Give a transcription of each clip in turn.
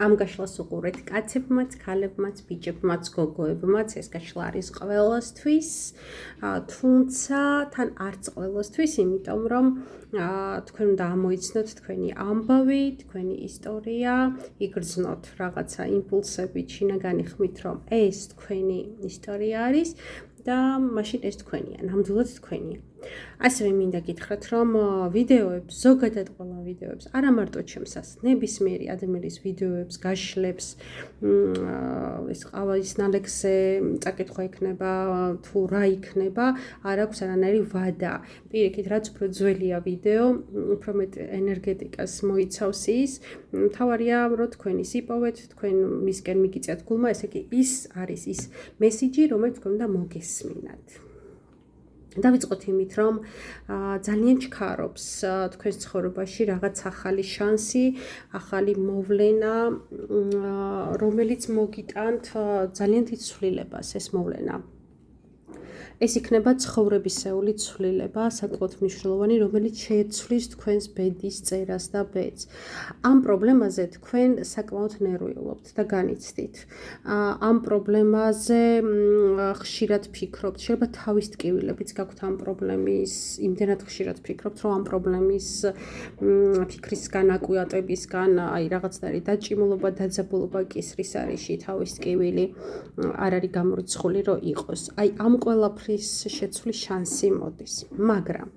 ამ გაშლას უყურეთ კაცებმაც, ქალებმაც, ბიჭებმაც, გოგოებმაც, ეს გაშლა არის ყველასთვის, თუმცა თან არც ყველასთვის, იმიტომ რომ თქვენ უნდა ამოიცნოთ თქვენი ამბავი, თქვენი ისტორია, იგრძნოთ რაღაცა იმპულსები, შინაგანი ხმით, რომ ეს თქვენი ისტორია არის და მაშინ ეს თქვენია, ნამდვილად თქვენია. ასევე მინდა გითხრათ, რომ ვიდეოებს, ზოგადად ყველა ვიდეოებს, არა მარტო ჩემსას, ნებისმიერი ადამიანის ვიდეოებს, გაშლებს, ეს ყავის ნალექსზე წაკითხვა იქნება, თუ რა იქნება, არ აქვს არანაირი ვადა. პირიქით, რაც უფრო ძველია ვიდეო, უფრო მეტ ენერგეტიკას მოიცავს ის, მთავარია, რომ თქვენ ის იპოვეთ, თქვენ მისკენ მიგიწევთ გულმა, ესე იგი ის არის ის მესიჯი, რომელიც თქვენ უნდა მოგესმინათ. დავიწყოთ იმით, რომ ძალიან ჩქარობს თქვენს ცხოვრებაში რაღაც ახალი შანსი, ახალი მოვლენა, რომელიც მოგიტანთ ძალიან დიდ ცვლილებას ეს მოვლენა. ეს იქნება ცხოვრებისეული ცვლილება, საკმაოდ მნიშვნელოვანი, რომელიც შეეცვლის თქვენს ბედის წერას და ბედს. ამ პრობლემაზე თქვენ საკმაოდ ნერვიულობთ და განიცდით. ამ პრობლემაზე ხშირად ფიქრობთ, შეიძლება თავის ტკივილებიც გაქვთ ამ პრობლემის, იმდენად ხშირად ფიქრობთ, რომ ამ პრობლემის ფიქრისგან, აკვიატებისგან, აი რაღაცნაირი დაჭიმულობა, დაძაბულობა კისრის არეში, თავის ტკივილი არ არის გამორიცხული, რომ იყოს. აი ამ ყველაფრის შეცვლის შანსი მოდის, მაგრამ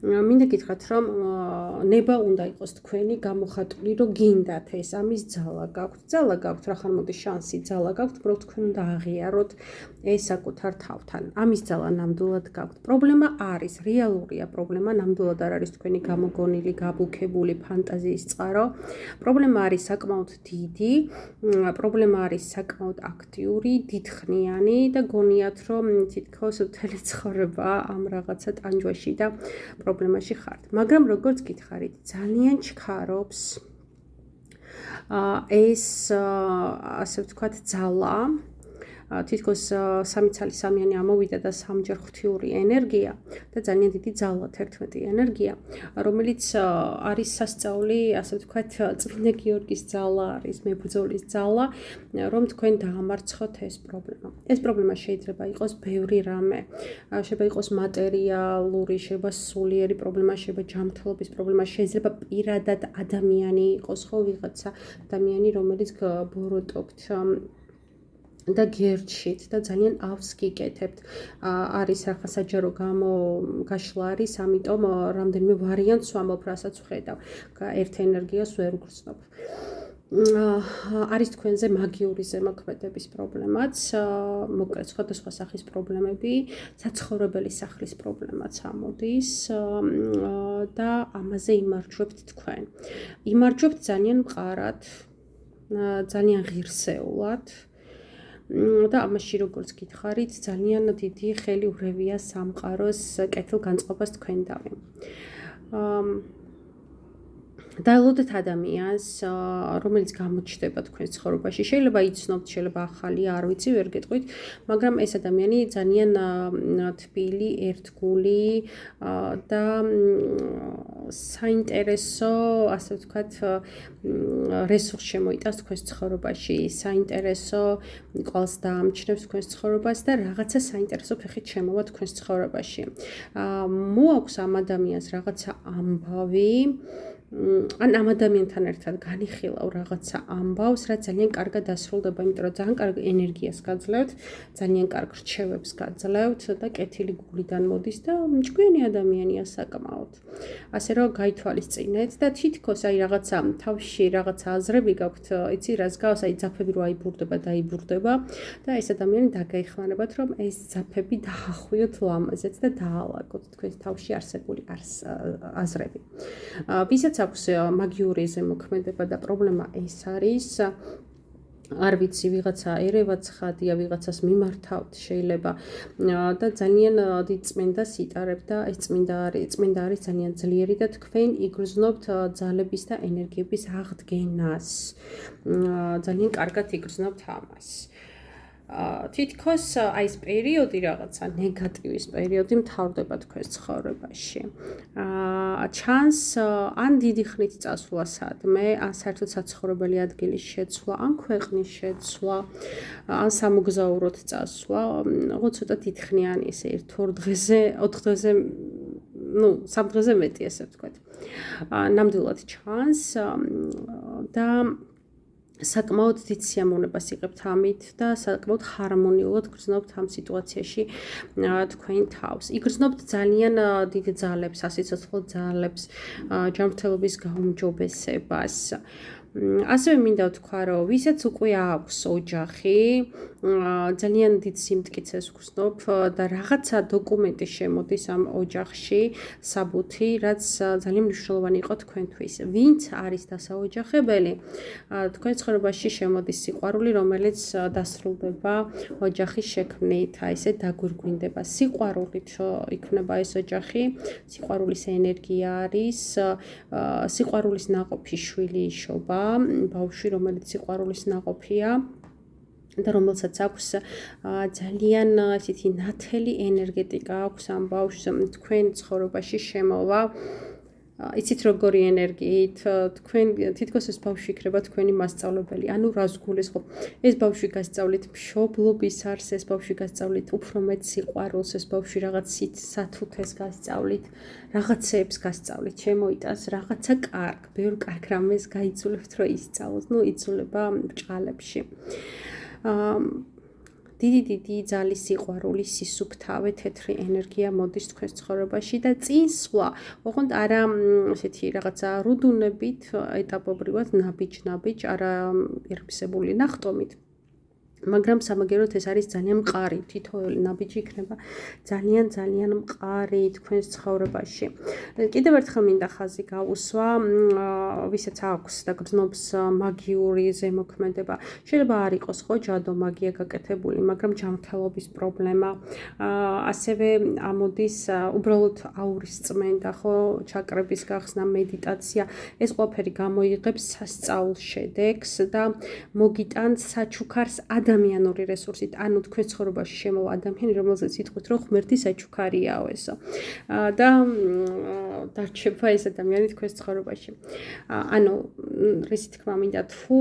მინდა გითხრათ, რომ ნება უნდა იყოს თქვენი გამოხატული, რომ გინდათ ეს ამის ძალა გაქვთ, რა ხარ მოდის შანსი, ძალა გაქვთ, უბრალოდ თქვენ უნდა აღიაროთ ეს საკუთარ თავთან. ამის ძალა ნამდვილად გაქვთ. პრობლემა არის, რეალურია პრობლემა, ნამდვილად არ არის თქვენი გამოგონილი, გაბუქებული ფანტაზიის წყარო. პრობლემა არის საკმაოდ დიდი, პრობლემა არის საკმაოდ აქტიური, დიდხნიანი და გონიათ, რომ თითქოს მთელი ცხოვრება ამ რაღაცა ტანჯვაში და პრობლემაში ხართ. მაგრამ როგორც გითხარით, ძალიან ჩქარობს ეს ასე ვთქვათ ძალა, თითქოს სამი ცალი სამიანი ამოვიდა და სამჯერ ღვთიური ენერგია და ძალიან დიდი ძალა 11 ენერგია, რომელიც არის სასწაული, ასე ვთქვათ, წმინდა გიორგის ძალა არის, მებრძოლის ძალა, რომ თქვენ დაამარცხოთ ეს პრობლემა. ეს პრობლემა შეიძლება იყოს ბევრი რამე, შეიძლება იყოს მატერიალური, შეიძლება სულიერი პრობლემა, შეიძლება ჯანმრთელობის პრობლემა, შეიძლება პირადად ადამიანი იყოს, ხო, ვიღაცა ადამიანი, რომელიც ბოროტობთ და გერჩით და ძალიანავს გიკეთებთ. არის ახლა საჯარო გაშლა არის, ამიტომ რამდენიმე ვარიანტს ვამბობ, რასაც ვხედავ. ერთ ენერგიას ვერ ვგრძნობ. არის თქვენზე მაგიური ზემოქმედების პრობლემაც, მოკლედ სხვადასხვა სახის პრობლემები, საცხოვრებელი სახლის პრობლემაც ამოდის და ამაზე იმარჯვებთ თქვენ. იმარჯვებთ ძალიან მყარად, ძალიან ღირსეულად. და ამაში როგორც გითხარით, ძალიან დიდი ხელი ურევია სამყაროს კეთილგანწყობას თქვენდავი. დაელოდეთ ადამიანს, რომელიც გამოჩნდება თქვენს ცხოვრებაში. შეიძლება იცნობთ, შეიძლება ახალი, არ ვიცი, ვერ გეტყვით, მაგრამ ეს ადამიანი ძალიან თბილი, ერთგული და საინტერესო, ასე ვთქვათ, რესურს შემოიტანს თქვენს ცხოვრებაში, საინტერესო ყველს დაამჩნევს თქვენს ცხოვრებას და რაღაცა საინტერესო ფეხით შემოვა თქვენს ცხოვრებაში. მოაქვს ამ ადამიანს რაღაცა ამბავი, ან ამ ადამიანთან ერთად განიხილავ რაღაცა ამბავს, რაც ძალიან კარგად დასრულდება, იმიტომ რომ ძალიან კარგ ენერგიას გაძლევთ, ძალიან კარგ რჩევებს გაძლევთ და კეთილი გულიდან მოდის და ჭკვიანი ადამიანია საკმაოდ. ასე რომ გაითვალისწინეთ და თითქოს აი რაღაცა თავში რაღაცა აზრები გაქვთ, იცი რას გავს, აი ძაფები რო აიბურდება და აიბურდება და ეს ადამიანი დაგაიხმარებათ, რომ ეს ძაფები დაახვიოთ ლამაზად და დაალაგოთ თქვენს თავში არსებული აზრები. ვისაც აქვს მაგიური ზემოქმედება და პრობლემა ეს არის, არ ვიცი, ვიღაცა ერევა ცხადია, ვიღაცას მიმართავთ შეიძლება და ძალიან დიდ წმენდას იტარებთ და ეს წმინდა არის ძალიან ძლიერი და თქვენ იგრძნობთ ძალების და ენერგიების აღდგენას. ძალიან კარგად იგრძნობთ ამას. თითქოს აი ეს პერიოდი რაღაცა ნეგატივის პერიოდი მთავრდება თქვენს ცხოვრებაში. ჩანს ან დიდი ხნით წასვლა სადმე, ან საერთოდ საცხოვრებელი ადგილის შეცვლა, ან ქვეყნის შეცვლა, ან სამოგზაუროდ წასვლა, უფრო ცოტა დიდხნიანი ესე 1-2 დღეზე, 4 დღეზე, ну, 3 დღეზე მეტი ესე ვთქვათ. ნამდვილად ჩანს და საკმაოდ დიდ სიამოვნებას იღებთ ამით და საკმაოდ ჰარმონიულად გრძნობთ ამ სიტუაციაში თქვენ თავს. იგრძნობთ ძალიან დიდ ძალებს, სასიცოცხლო ძალებს, ჯანმრთელობის გაუმჯობესებას. ასევე მინდა ვთქვა, რომ ვისაც უკვე აქვს ოჯახი, ძალიან დიდ სიმტკიცეს ვგრძნობ და რაღაცა დოკუმენტი შემოდის ამ ოჯახში, საბუთი, რაც ძალიან მნიშვნელოვანი იყო თქვენთვის. ვინც არის დასაოჯახებელი, თქვენ ცხოვრებაში შემოდის სიყვარული, რომელიც დასრულდება ოჯახის შექმნით, აი ესე დაგვირგვინდება. სიყვარულით იქნება ეს ოჯახი, სიყვარულის ენერგია არის, სიყვარულის ნაყოფი შვილი იშობა, ბავშვი, რომელიც სიყვარულის ნაყოფია და რომელსაც აქვს ძალიან ისეთი ნათელი ენერგეტიკა აქვს ამ ბავშვს თქვენ ცხოვრებაში შემოვა. იცით როგორი ენერგიით თქვენ თითქოს ეს ბავშვი იქნება თქვენი მასწავლებელი, ანუ რას გულისხმობ? ეს ბავშვი გასწავლით მშობლობის არს, ეს ბავშვი გასწავლით უფრო მეტ სიყვარულს, ეს ბავშვი რაღაც სათუთეს გასწავლით, რაღაცეებს გასწავლით, შემოიტანს რაღაცა კარგ, ბევრ კარგ რამეს გაიცულებთ, რომ ისწავლოს, ну, იცულება ბრჭყალებში. დიდი ძალის სიყვარული, სისუფთავე, თეთრი ენერგია მოდის თქვენს ცხოვრებაში და წინსვლა, ოღონდ არა ესეთი რაღაცა რუდუნებით, ეტაპობრივად ნაბიჯ, არა ერფსებული ნახტომით. მაგრამ სამაგეროდ ეს არის ძალიან მყარი, თითოეული ნაბიჯი იქნება ძალიან მყარი თქვენს ცხოვრებაში. კიდევ ერთხელ მინდა ხაზი გავუსვა, ვისაც აქვს და გრძნობს მაგიური ზემოქმედება. შეიძლება არ იყოს ხო ჯადო მაგია გაკეთებული, მაგრამ ჯანმრთელობის პრობლემა, ასევე ამოდის უბრალოდ აურის წმენდა, ხო, ჩაკრების გახსნა, მედიტაცია, ეს ყველაფერი გამოიღებს სასწაულ შედეგს და მოგიტანს საჩუქარს ადამიანური რესურსით, ანუ თქვენ ცხოვრებაში შემოვა ადამიანი, რომელზეც იტყვით, რომ ღმერთი საჩუქარიაო ესო. და დარჩება ეს ადამიანი თქვენს ცხოვრებაში. ანუ რისი თქმა მინდა, თუ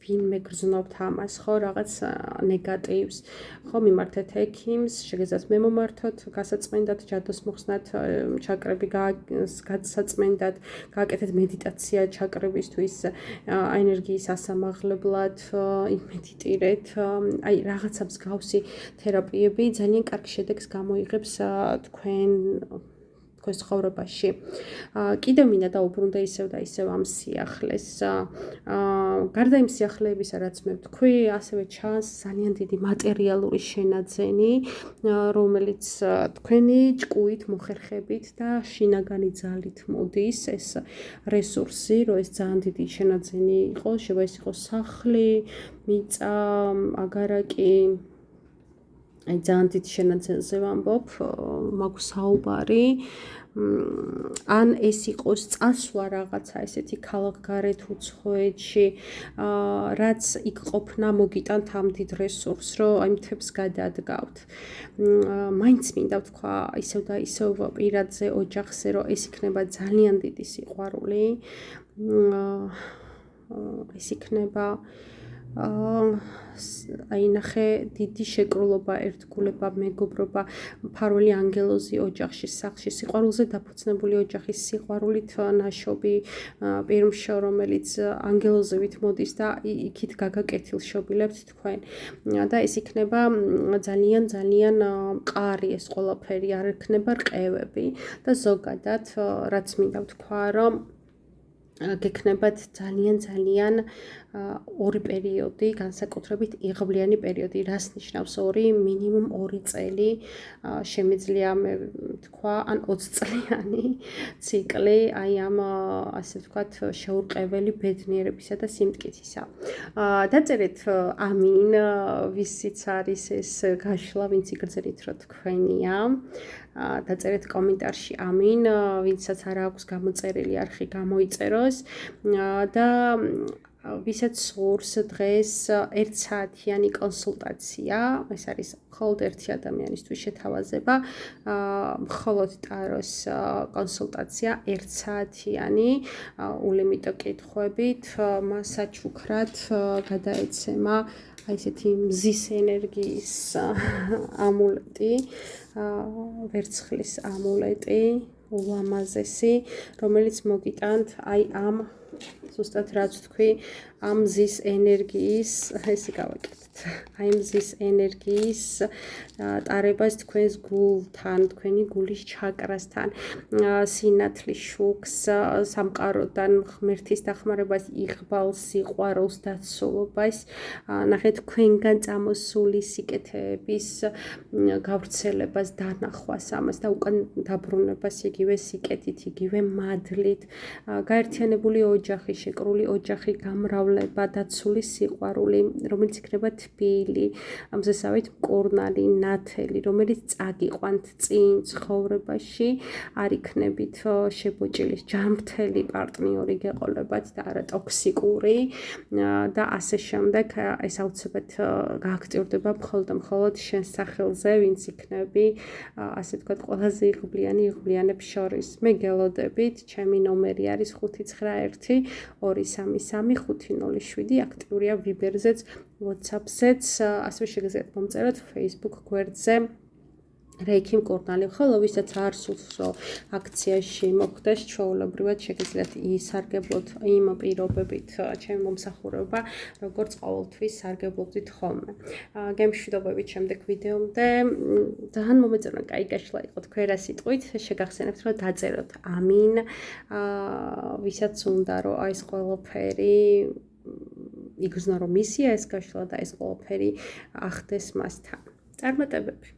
ვინმე გრძნობთ ამას, ხო, რაღაც ნეგატივს, ხო, მიმართეთ ექიმს, შეგეძლოთ მე მომართოთ, გასაწმენდად, ჯადოს მოხსნათ, ჩაკრები გასაწმენდად, გააკეთეთ მედიტაცია ჩაკრებისთვის, ენერგიის ასამაღლებლად, იმედიტირეთ, აი რაღაცა მსგავსი თერაპიები ძალიან კარგ შედეგს გამოიღებს თქვენ ცხოვრებაში. კიდევ მინდა დაუბრუნდე ისევ და ისევ ამ სიახლეს. გარდა იმ სიახლეებისა, რაც მე ვთქვი, ასევე ჩანს ძალიან დიდი მატერიალური შენაძენი, რომელიც თქვენი ჭკუით, მოხერხებით და შინაგანი ძალით მოდის ეს რესურსი, რომ ეს ძალიან დიდი შენაძენი იყოს, შეიძლება ეს იყოს სახლი, მიწა, აგარაკი. აი ძალიან დიდ შენაძენზე ვამბობ, მაქვს საუბარი. ან ეს იყოს წასვლა რაღაცა ესეთი ქალაქგარეთ უცხოეთში, რაც იქ ყოფნა მოგიტანთ ამ დიდ რესურსს, რომ აი მთებს გადადგავთ. მაინც მინდა ვთქვა ისევ და ისევ პირადზე, ოჯახზე, რომ ეს იქნება ძალიან დიდი სიყვარული. ეს იქნება აი ნახე დიდი შეკრულობა, ერთგულება, მეგობრობა, მფარველი ანგელოზი ოჯახში, სახლში, სიყვარულზე დაფუძნებული ოჯახის სიყვარულით ნაშობი პირმშო, რომელიც ანგელოზებით მოდის და იქით გაგაკეთილშობილებთ თქვენ. და ეს იქნება ძალიან მყარი ეს ყველაფერი, არ იქნება რყევები და ზოგადად რაც მინდა ვთქვა, რომ გექნებათ ძალიან ორი პერიოდი, განსაკუთრებით იღბლიანი პერიოდი. რას ნიშნავს ორი? მინიმუმ 2 წელი შემიძლია მე ვთქვა, ან 20 წლიანი ციკლი, აი ამ ასე ვთქვათ, შეურყეველი ბედნიერებისა და სიმტკიცისა. დაწერეთ ამინ, ვისიც არის ეს გაშლა, ვინც იგრძელით, რომ თქვენია. დაწერეთ კომენტარში ამინ, ვინცაც არ აქვს გამოწერილი არხი, გამოიწეროს და ვისაც სურს დღეს 1 საათიანი კონსულტაცია, ეს არის მხოლოდ ერთი ადამიანისთვის შეთავაზება, მხოლოდ ტაროს კონსულტაცია 1 საათიანი ულიმიტო კითხვებით, მას საჩუქრად გადაეცემა აი ესეთი მზის ენერგიის ამულეტი, ვერცხლის ამულეტი, ულამაზესი, რომელიც მოგიტანთ აი ამ ზუსტად რაც თქვი, ამ მზის ენერგიის, ესე გავაკეთეთ. აი მზის ენერგიის ტარებას თქვენს გულთან, თქვენი გულის ჩაკრასთან, სინათლის შუქს, სამყაროდან ღმერთის დახმარებას, იღბალს, სიყვარულს, დაცულობას, ნახეთ თქვენგან წამოსული სიკეთეების გავრცელებას, დანახვას ამას და უკან დაბრუნებას იგივე სიკეთით, იგივე მადლით, გაერთიანებული ოჯახი, შეკრული ოჯახი, გამრავლება, დაცული სიყვარული, რომელიც იქნება თბილი, ამზესავით მკურნალი, ნათელი, რომელიც წაგიყვანთ წინ ცხოვრებაში, არ იქნებით შებოჭილის ჯანმრთელი პარტნიორი გეყოლებათ და არა ტოქსიკური და ასე შემდეგ, ეს აუცილებლად გააქტიურდება მხოლოდ შენს სახელზე, ვინც იქნები, ასე ვთქვათ, ყველაზე იღბლიანებს შორის. მე გელოდებით, ჩემი ნომერი არის 591-233-507, აქტიურია ვიბერზეც, WhatsApp-ზეც, ასევე შეგიძლიათ მომწეროთ Facebook გვერდზე. რეიქი მკურნალი, ხოლო ვისაც არ სურს, რომ აქციაში მოხვდეს, ჩვეულებრივად შეგიძლიათ ისარგებლოთ იმ პირობებით ჩემი მომსახურება, როგორც ყოველთვის სარგებლობდით ხოლმე. გემშვიდობებით შემდეგ ვიდეომდე. ძალიან მომეწონა, კაი გაშლა იყო თქვენ სიტყვით, შეგახსენებთ, რომ დაწეროთ ამინ. ვისაც უნდა, რომ აი ეს ყველაფერი იგრძნო, რომ მისია ეს გაშლა და ეს ყველაფერი ახდეს მასთან. წარმატებები.